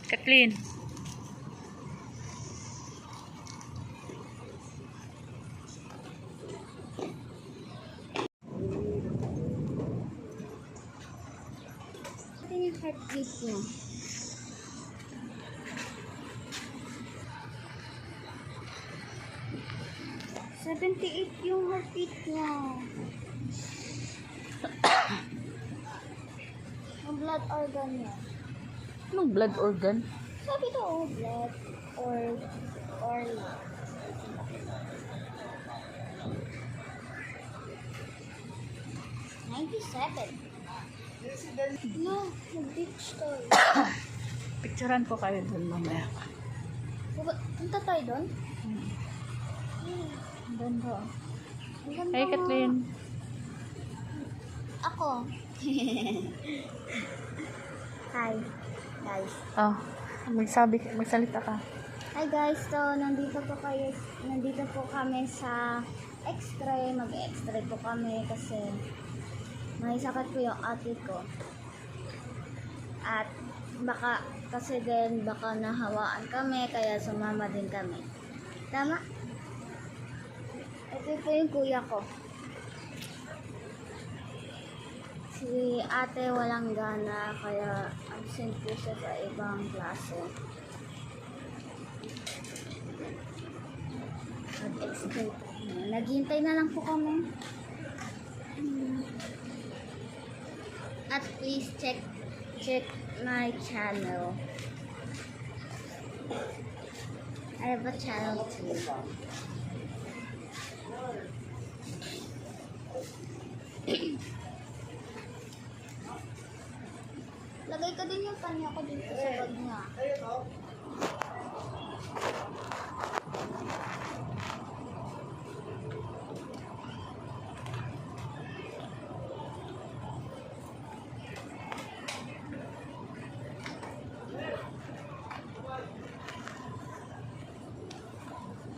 Kathleen. Ito yung heartbeat niya. 78 yung heartbeat niya. Ang blood organ niya. Anong blood organ? Sabi ko, blood or 97. No, mag-beach tayo. Picturean ko kayo dun mamaya. Punta tayo doon? Ang ganda. Ang ganda Hey, nga. Kathleen. Ako. Hi, guys. Oh, magsalita ka. Hi guys, so nandito po kami sa X-ray. Mag-X-ray po kami kasi may sakit po yung ate ko. At baka nahawaan kami kaya sumama din kami. Tama? Ito po yung kuya ko. Si ate walang gana kaya absent po siya sa ibang klase. Nag-explain. Naghintay na lang po kami. At please check my channel. I have a channel too. Lagay ko din yung kanya ko dito sa bag niya.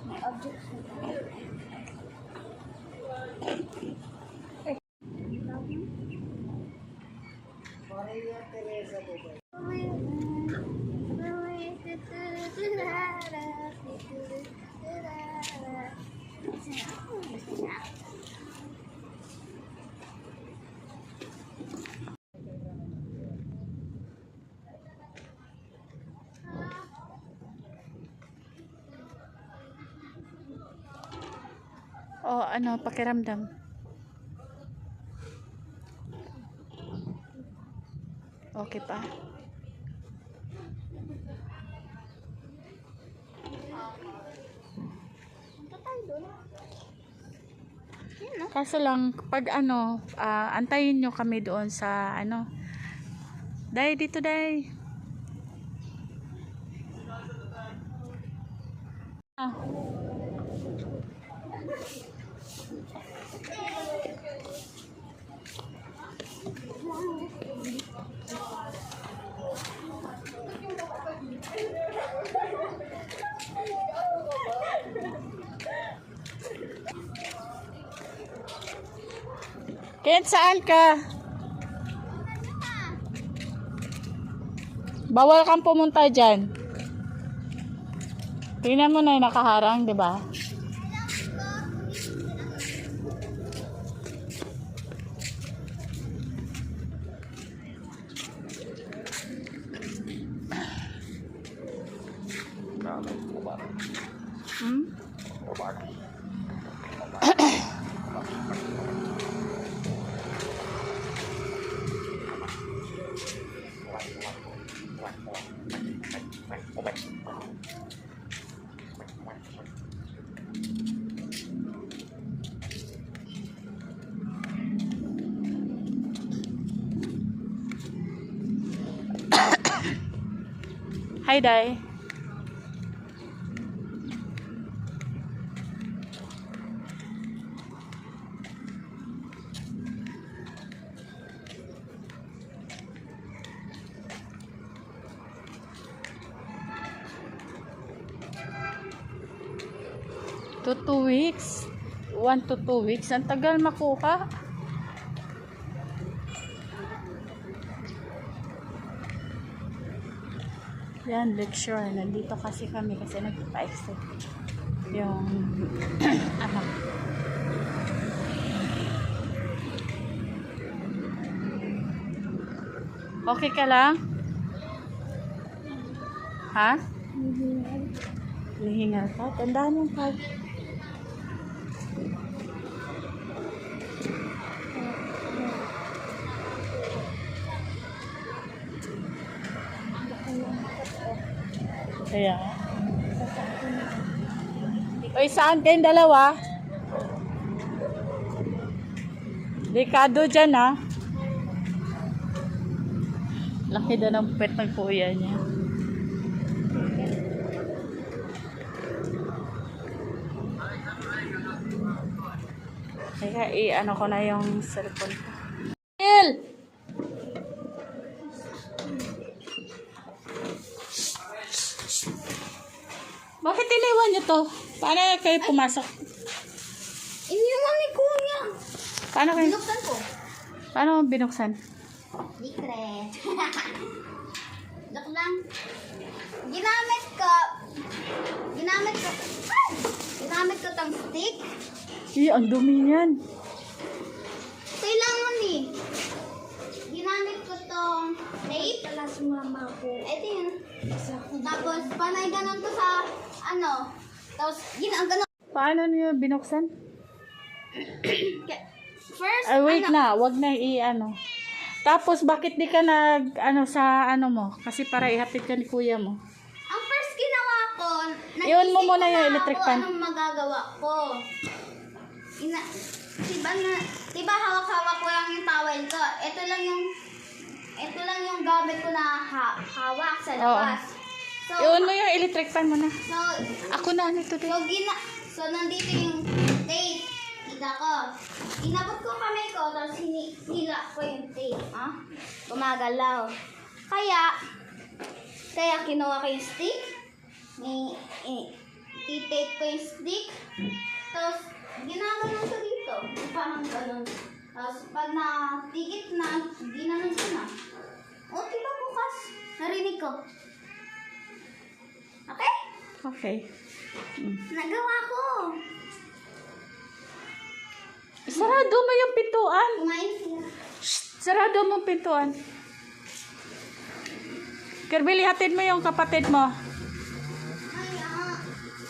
May objects na tayo. Oh, ano, pakiramdam. Okay pa. Punta tayo doon. Kaso lang, pag ano, antayin nyo kami doon sa, ano, Day, dito, Day. Ah. Ken, saan ka? Bawal kang pumunta dyan. Tingnan mo na yung nakaharang, di ba? Hmm? Hi, Day. To 2 weeks. 1 to 2 weeks. Ang tagal makuha. Yan, lecture. Nandito kasi kami kasi nagpa-extra yung ano. Okay ka lang? Ha? Hihingal ka? Tandaan yung pag. Kaya. Oy, saan kayong dalawa? Dekado dyan, ha? Laki daw ng pet ng kuya niya. Teka, i-ano ko na yung cellphone ko. Il! Bakit iniwan niyo to? Paano kayo pumasok? Iniwan ni Kuya. Paano kayo? Binuksan ko. Paano mo binuksan? Secret. Joke lang. Ginamit ko. Ginamit ko tong stick. Ang dumi niyan. Kailangan eh. Ginamit ko tong tape. Wala sumama ko. Ito yun. Tapos, panay ganun to sa, ano. Tapos, ganun. Paano niyo binuksan? First, Ay, wait ano, na. Wag na i-ano. Tapos, bakit di ka ano sa ano mo? Kasi para ihatid ka ni kuya mo. ang first ginawa ko, Iwan mo nag-isip muna ko yung na electric ako fan. anong magagawa ko. Diba hawak-hawak ko lang yung towel ko. Ito lang yung gamit ko na hawak sa labas. So, Iwan mo yung electric fan mo na. so, Ako na nito din. so, nandito yung tape. Kita ko. Inabot ko kamay ko, tapos hinila ko yung tape. Gumagalaw. Kaya kinuha ko yung stick. I-tape ko yung stick. Tapos, ginaganon ko dito. Parang ganun. Tapos, pag natigit na, ginanon ko na. O, diba bukas? Narinig ko. Okay? Okay. Nagawa ko. Sarado mo yung pintuan. Kumain sila. Sarado mo yung pintuan. Kirby, hatid mo yung kapatid mo.